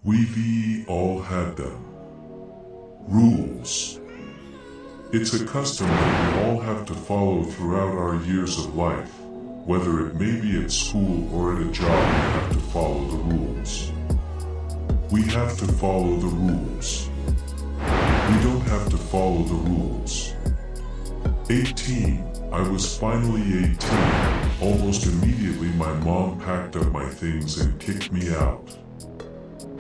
We've all had them. Rules. It's a custom that we all have to follow throughout our years of life. Whether it may be at school or at a job, we have to follow the rules. We have to follow the rules. We don't have to follow the rules. 18. I was finally 18. Almost immediately my mom packed up my things and kicked me out.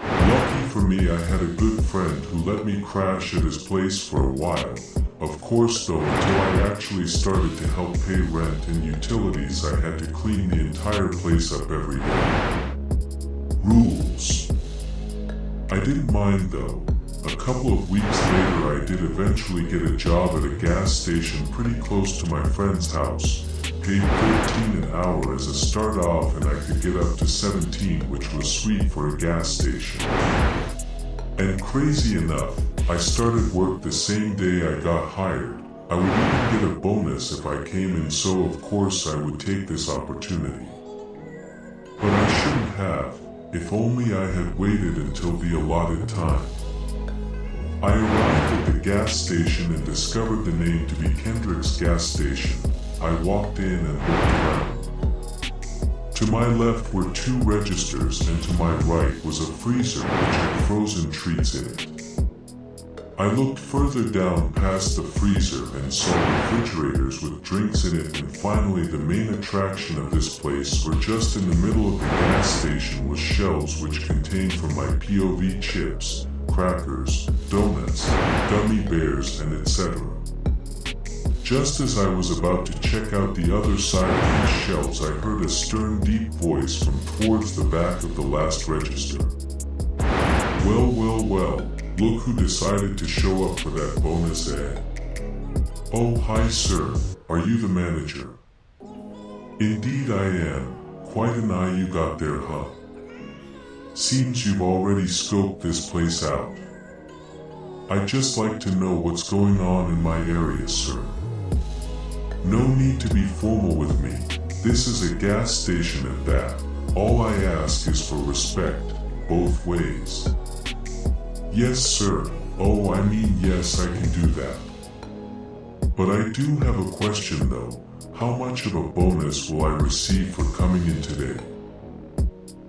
Lucky for me, I had a good friend who let me crash at his place for a while. Of course though, until I actually started to help pay rent and utilities, I had to clean the entire place up every day. Rules. I didn't mind though. A couple of weeks later I did eventually get a job at a gas station pretty close to my friend's house. Paid $13 an hour as a start off, and I could get up to $17, which was sweet for a gas station. And crazy enough, I started work the same day I got hired. I would even get a bonus if I came in, so of course I would take this opportunity. But I shouldn't have, if only I had waited until the allotted time. I arrived at the gas station and discovered the name to be Kendrick's gas station. I walked in and looked around. To my left were 2 registers, and to my right was a freezer which had frozen treats in it. I looked further down past the freezer and saw refrigerators with drinks in it, and finally the main attraction of this place, where just in the middle of the gas station was shelves which contained from my POV chips, crackers, donuts, gummy bears, and etc. Just as I was about to check out the other side of these shelves, I heard a stern, deep voice from towards the back of the last register. Well, well, well, look who decided to show up for that bonus ad. Oh, hi sir, are you the manager? Indeed I am. Quite an eye you got there, huh? Seems you've already scoped this place out. I'd just like to know what's going on in my area, sir. No need to be formal with me. This is a gas station at that. All I ask is for respect, both ways. Yes, sir. Oh, I mean, yes, I can do that. But I do have a question though. How much of a bonus will I receive for coming in today?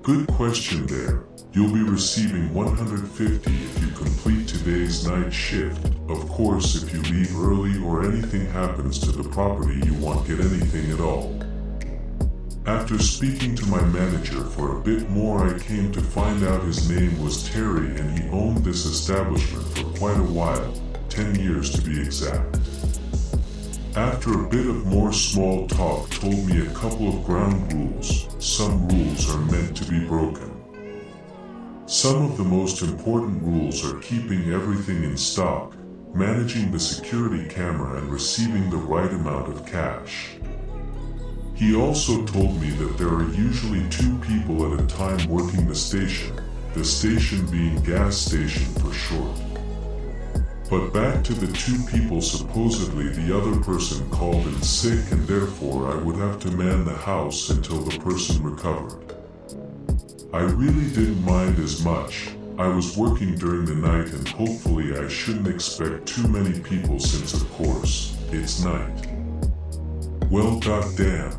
Good question there. You'll be receiving $150 if you complete today's night shift. Of course, if you leave early or anything happens to the property, you won't get anything at all. After speaking to my manager for a bit more, I came to find out his name was Terry, and he owned this establishment for quite a while, 10 years to be exact. After a bit of more small talk, told me a couple of ground rules. Some rules are meant to be broken. Some of the most important rules are keeping everything in stock, managing the security camera, and receiving the right amount of cash. He also told me that there are usually 2 people at a time working the station being gas station for short. But back to the 2 people, supposedly the other person called in sick, and therefore I would have to man the house until the person recovered. I really didn't mind as much. I was working during the night, and hopefully I shouldn't expect too many people since of course, it's night. Well, goddamn.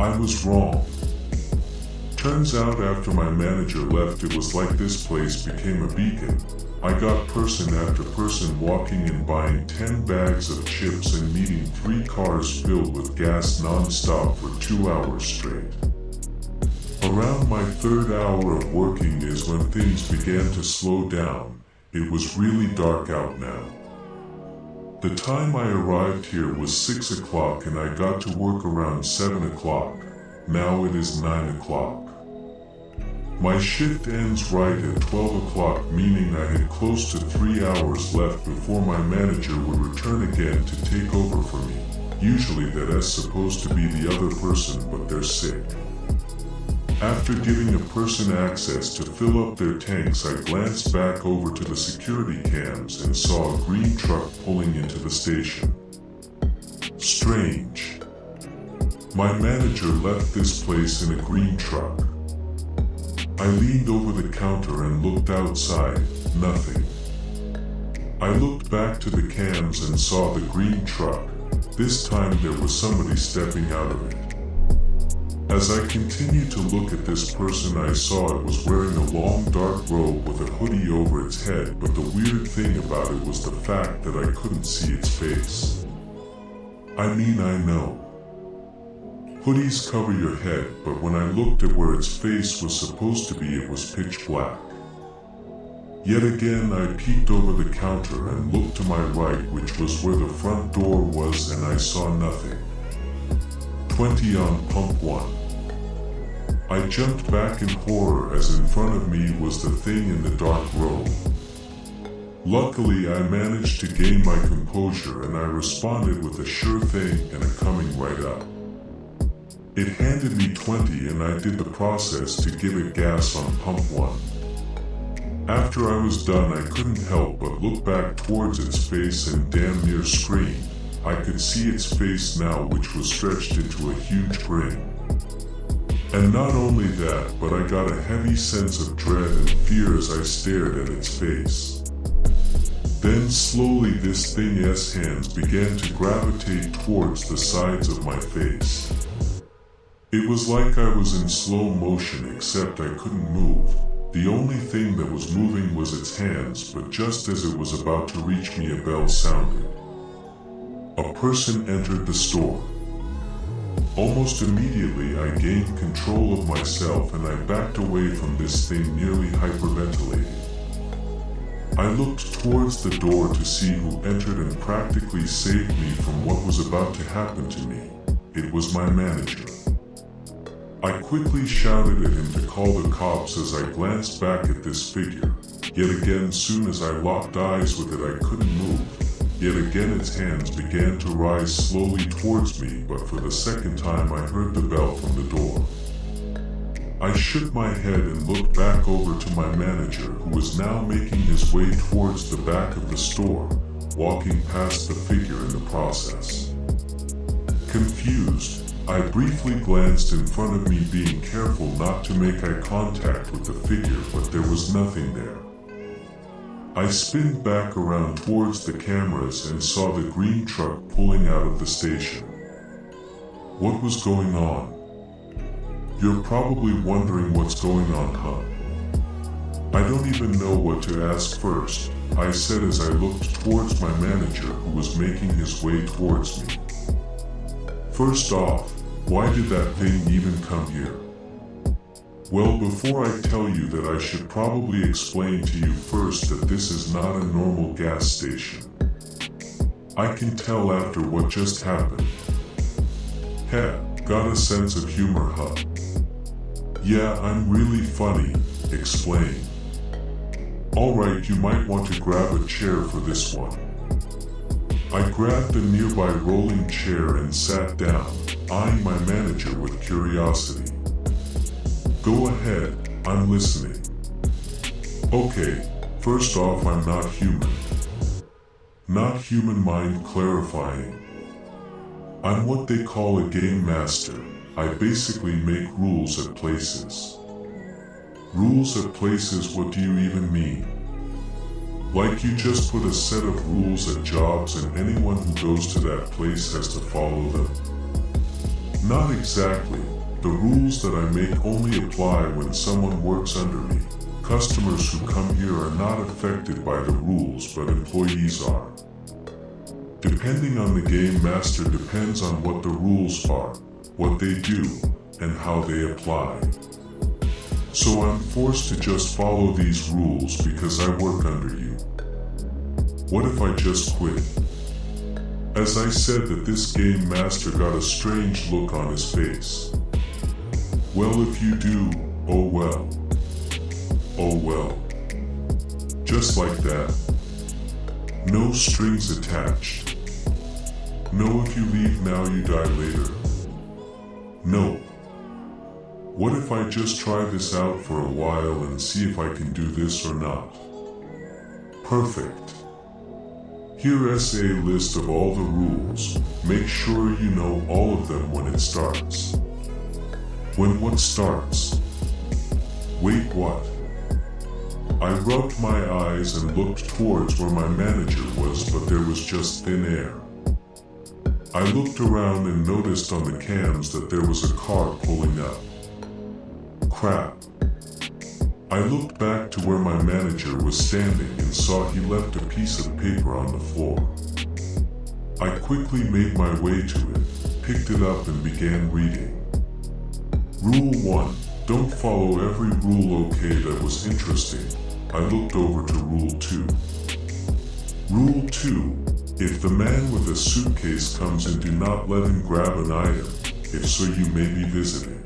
I was wrong. Turns out after my manager left, it was like this place became a beacon. I got person after person walking in, buying 10 bags of chips and meeting 3 cars filled with gas non-stop for 2 hours straight. Around my 3rd hour of working is when things began to slow down. It was really dark out now. The time I arrived here was 6 o'clock, and I got to work around 7 o'clock. Now it is 9 o'clock. My shift ends right at 12 o'clock, meaning I had close to 3 hours left before my manager would return again to take over for me. Usually that is supposed to be the other person, but they're sick. After giving a person access to fill up their tanks, I glanced back over to the security cams and saw a green truck pulling into the station. Strange. My manager left this place in a green truck. I leaned over the counter and looked outside, nothing. I looked back to the cams and saw the green truck. This time there was somebody stepping out of it. As I continued to look at this person, I saw it was wearing a long dark robe with a hoodie over its head, but the weird thing about it was the fact that I couldn't see its face. I mean, I know hoodies cover your head, but when I looked at where its face was supposed to be, it was pitch black. Yet again, I peeked over the counter and looked to my right, which was where the front door was, and I saw nothing. 20 on pump 1. I jumped back in horror as in front of me was the thing in the dark robe. Luckily, I managed to gain my composure and I responded with a sure thing and a coming right up. It handed me 20 and I did the process to give it gas on pump 1. After I was done, I couldn't help but look back towards its face and damn near scream. I could see its face now, which was stretched into a huge grin. And not only that, but I got a heavy sense of dread and fear as I stared at its face. Then slowly this thing's hands began to gravitate towards the sides of my face. It was like I was in slow motion, except I couldn't move. The only thing that was moving was its hands, but just as it was about to reach me, a bell sounded. A person entered the store. Almost immediately, I gained control of myself and I backed away from this thing, nearly hyperventilating. I looked towards the door to see who entered and practically saved me from what was about to happen to me. It was my manager. I quickly shouted at him to call the cops as I glanced back at this figure. Yet again, soon as I locked eyes with it, I couldn't move. Yet again its hands began to rise slowly towards me, but for the second time I heard the bell from the door. I shook my head and looked back over to my manager, who was now making his way towards the back of the store, walking past the figure in the process. Confused, I briefly glanced in front of me, being careful not to make eye contact with the figure, but there was nothing there. I spinned back around towards the cameras and saw the green truck pulling out of the station. What was going on? You're probably wondering what's going on, huh? I don't even know what to ask first, I said as I looked towards my manager, who was making his way towards me. First off, why did that thing even come here? Well, before I tell you that, I should probably explain to you first that this is not a normal gas station. I can tell after what just happened. Heh, got a sense of humor, huh? Yeah, I'm really funny, explain. Alright, you might want to grab a chair for this one. I grabbed a nearby rolling chair and sat down, eyeing my manager with curiosity. Go ahead, I'm listening. Okay, first off, I'm not human. Not human, mind clarifying. I'm what they call a game master. I basically make rules at places. Rules at places, what do you even mean? Like you just put a set of rules at jobs and anyone who goes to that place has to follow them? Not exactly. The rules that I make only apply when someone works under me. Customers who come here are not affected by the rules, but employees are. Depending on the game master depends on what the rules are, what they do, and how they apply. So I'm forced to just follow these rules because I work under you. What if I just quit? As I said that, this game master got a strange look on his face. Well, if you do, oh well. Oh well. Just like that. No strings attached. No, if you leave now you die later. No. What if I just try this out for a while and see if I can do this or not? Perfect. Here's a list of all the rules. Make sure you know all of them when it starts. When what starts? Wait, what? I rubbed my eyes and looked towards where my manager was, but there was just thin air. I looked around and noticed on the cams that there was a car pulling up. Crap. I looked back to where my manager was standing and saw he left a piece of paper on the floor. I quickly made my way to it, picked it up and began reading. Rule 1. Don't follow every rule. Okay, that was interesting. I looked over to Rule 2. Rule 2. If the man with a suitcase comes in, do not let him grab an item. If so, you may be visiting.